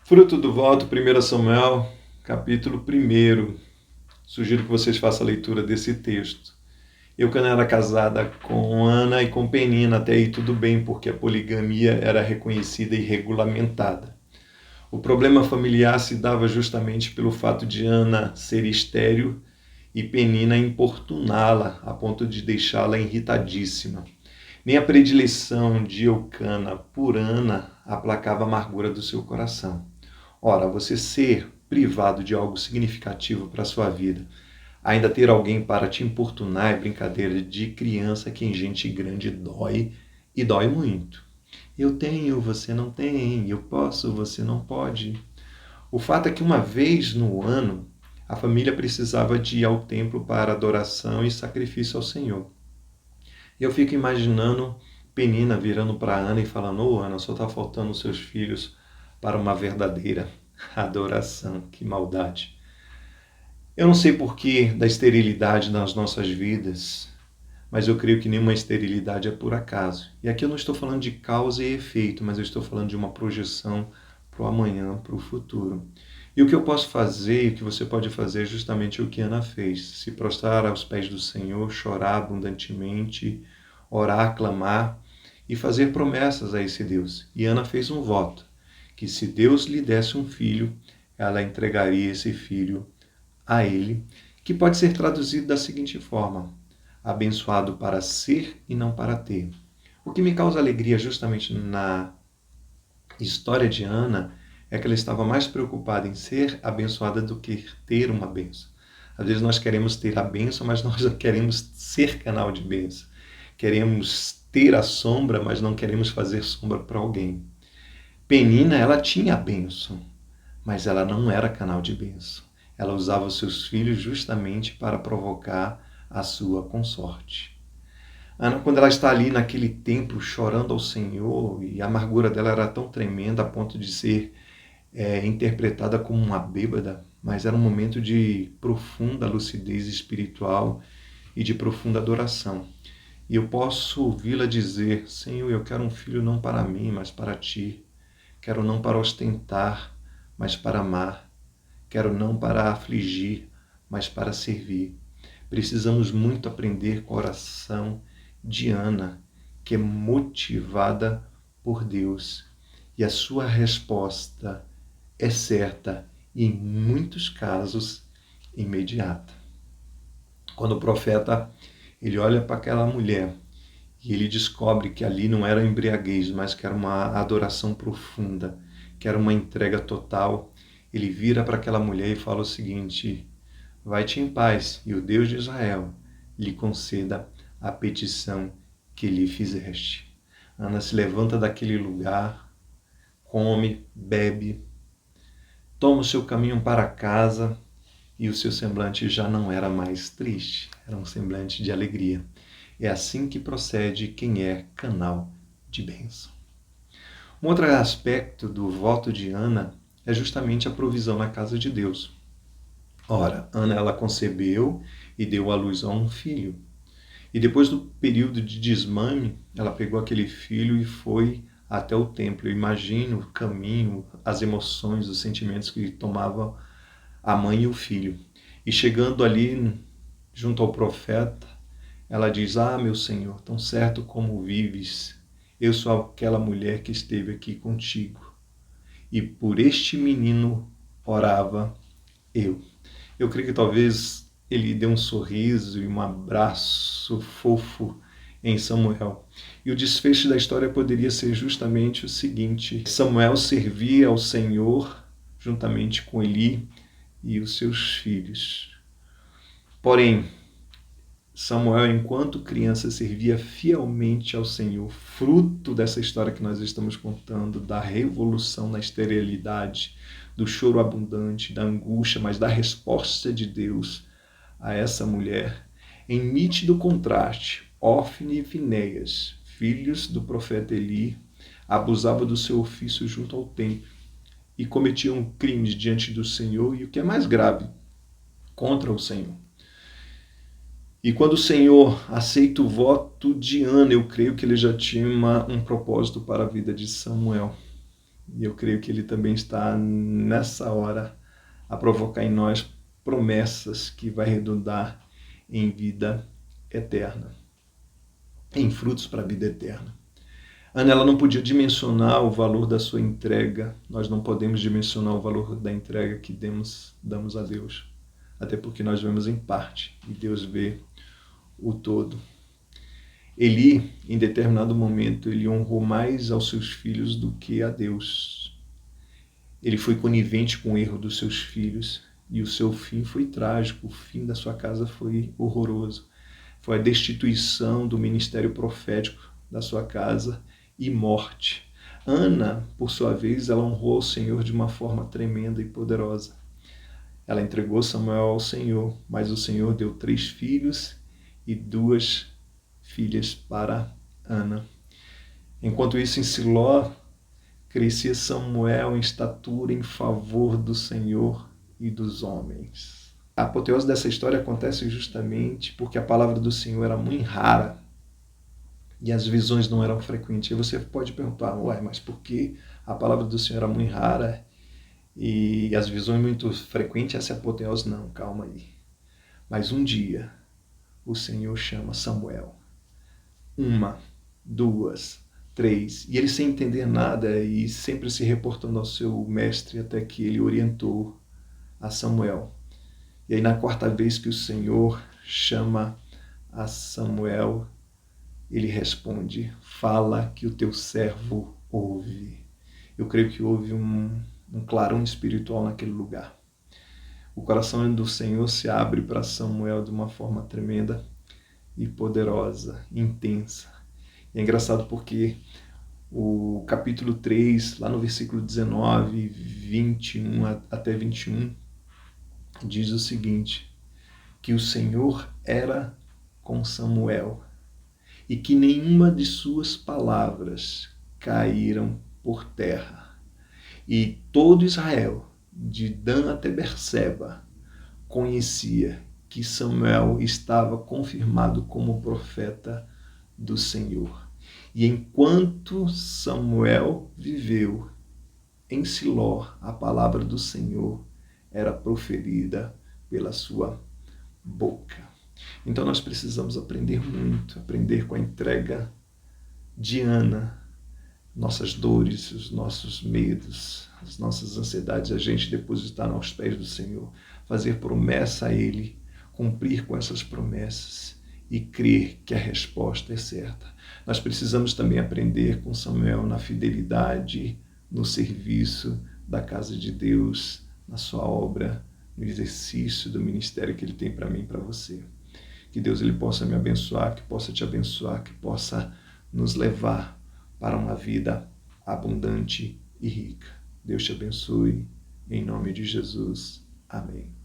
Fruto do voto, 1 Samuel, capítulo 1. Sugiro que vocês façam a leitura desse texto. Eucana era casada com Ana e com Penina, até aí tudo bem, porque a poligamia era reconhecida e regulamentada. O problema familiar se dava justamente pelo fato de Ana ser estéril e Penina importuná-la, a ponto de deixá-la irritadíssima. Nem a predileção de Eucana por Ana aplacava a amargura do seu coração. Ora, você ser privado de algo significativo para a sua vida, ainda ter alguém para te importunar é brincadeira de criança que em gente grande dói e dói muito. Eu tenho, você não tem, eu posso, você não pode. O fato é que uma vez no ano, a família precisava de ir ao templo para adoração e sacrifício ao Senhor. Eu fico imaginando Penina virando para Ana e falando: Ô Ana, só está faltando os seus filhos para uma verdadeira adoração. Que maldade. Eu não sei porquê da esterilidade nas nossas vidas, mas eu creio que nenhuma esterilidade é por acaso. E aqui eu não estou falando de causa e efeito, mas eu estou falando de uma projeção para o amanhã, para o futuro. E o que eu posso fazer, e o que você pode fazer, é justamente o que Ana fez: se prostrar aos pés do Senhor, chorar abundantemente, orar, clamar e fazer promessas a esse Deus. E Ana fez um voto, que se Deus lhe desse um filho, ela entregaria esse filho a ele, que pode ser traduzido da seguinte forma: abençoado para ser e não para ter. O que me causa alegria justamente na história de Ana é que ela estava mais preocupada em ser abençoada do que ter uma bênção. Às vezes nós queremos ter a bênção, mas nós não queremos ser canal de bênção. Queremos ter a sombra, mas não queremos fazer sombra para alguém. Penina, ela tinha a bênção, mas ela não era canal de bênção. Ela usava os seus filhos justamente para provocar a sua consorte. Ana, quando ela está ali naquele templo chorando ao Senhor, e a amargura dela era tão tremenda a ponto de ser interpretada como uma bêbada, mas era um momento de profunda lucidez espiritual e de profunda adoração. E eu posso ouvi-la dizer: Senhor, eu quero um filho não para mim, mas para ti. Quero não para ostentar, mas para amar. Quero não para afligir, mas para servir. Precisamos muito aprender com a oração de Ana, que é motivada por Deus. E a sua resposta é certa e, em muitos casos, imediata. Quando o profeta ele olha para aquela mulher e ele descobre que ali não era embriaguez, mas que era uma adoração profunda, que era uma entrega total, ele vira para aquela mulher e fala o seguinte: vai-te em paz, e o Deus de Israel lhe conceda a petição que lhe fizeste. Ana se levanta daquele lugar, come, bebe, toma o seu caminho para casa, e o seu semblante já não era mais triste, era um semblante de alegria. É assim que procede quem é canal de bênção. Um outro aspecto do voto de Ana é justamente a provisão na casa de Deus. Ora, Ana ela concebeu e deu à luz a um filho. E depois do período de desmame, ela pegou aquele filho e foi até o templo. Eu imagino o caminho, as emoções, os sentimentos que tomavam a mãe e o filho. E chegando ali junto ao profeta, ela diz: meu Senhor, tão certo como vives, eu sou aquela mulher que esteve aqui contigo. E por este menino orava eu. Eu creio que talvez ele dê um sorriso e um abraço fofo em Samuel. E o desfecho da história poderia ser justamente o seguinte: Samuel servia ao Senhor juntamente com Eli e os seus filhos. Porém, Samuel, enquanto criança, servia fielmente ao Senhor, fruto dessa história que nós estamos contando, da revolução na esterilidade, do choro abundante, da angústia, mas da resposta de Deus a essa mulher. Em nítido contraste, Ofni e Finéias, filhos do profeta Eli, abusavam do seu ofício junto ao templo e cometiam crimes diante do Senhor e, o que é mais grave, contra o Senhor. E quando o Senhor aceita o voto de Ana, eu creio que ele já tinha um propósito para a vida de Samuel. E eu creio que Ele também está nessa hora a provocar em nós promessas que vai redundar em vida eterna, em frutos para a vida eterna. Ana, ela não podia dimensionar o valor da sua entrega. Nós não podemos dimensionar o valor da entrega que damos a Deus. Até porque nós vemos em parte e Deus vê o todo. Eli, em determinado momento, ele honrou mais aos seus filhos do que a Deus. Ele foi conivente com o erro dos seus filhos e o seu fim foi trágico. O fim da sua casa foi horroroso. Foi a destituição do ministério profético da sua casa e morte. Ana, por sua vez, ela honrou o Senhor de uma forma tremenda e poderosa. Ela entregou Samuel ao Senhor, mas o Senhor deu 3 filhos e 2 filhas para Ana. Enquanto isso, em Siló, crescia Samuel em estatura em favor do Senhor e dos homens. A apoteose dessa história acontece justamente porque a palavra do Senhor era muito rara e as visões não eram frequentes. E você pode perguntar, ué, mas por que a palavra do Senhor era muito rara e as visões muito frequentes? Essa é a apoteose? Não, calma aí. Mas um dia o Senhor chama Samuel. 1, 2, 3. E ele sem entender nada e sempre se reportando ao seu mestre até que ele orientou a Samuel. E aí na 4ª vez que o Senhor chama a Samuel, ele responde, fala que o teu servo ouve. Eu creio que houve um clarão espiritual naquele lugar. O coração do Senhor se abre para Samuel de uma forma tremenda e poderosa, intensa. E é engraçado porque o capítulo 3, lá no versículo 19, 21 até 21, diz o seguinte, que o Senhor era com Samuel e que nenhuma de suas palavras caíram por terra. E todo Israel, de Dan até Berseba, conhecia que Samuel estava confirmado como profeta do Senhor. E enquanto Samuel viveu em Siló, a palavra do Senhor era proferida pela sua boca. Então nós precisamos aprender muito, aprender com a entrega de Ana, nossas dores, os nossos medos, as nossas ansiedades, a gente depositar aos pés do Senhor, fazer promessa a Ele, cumprir com essas promessas e crer que a resposta é certa. Nós precisamos também aprender com Samuel na fidelidade, no serviço da casa de Deus, na sua obra, no exercício do ministério que Ele tem para mim e para você. Que Deus ele possa me abençoar, que possa te abençoar, que possa nos levar para uma vida abundante e rica. Deus te abençoe, em nome de Jesus. Amém.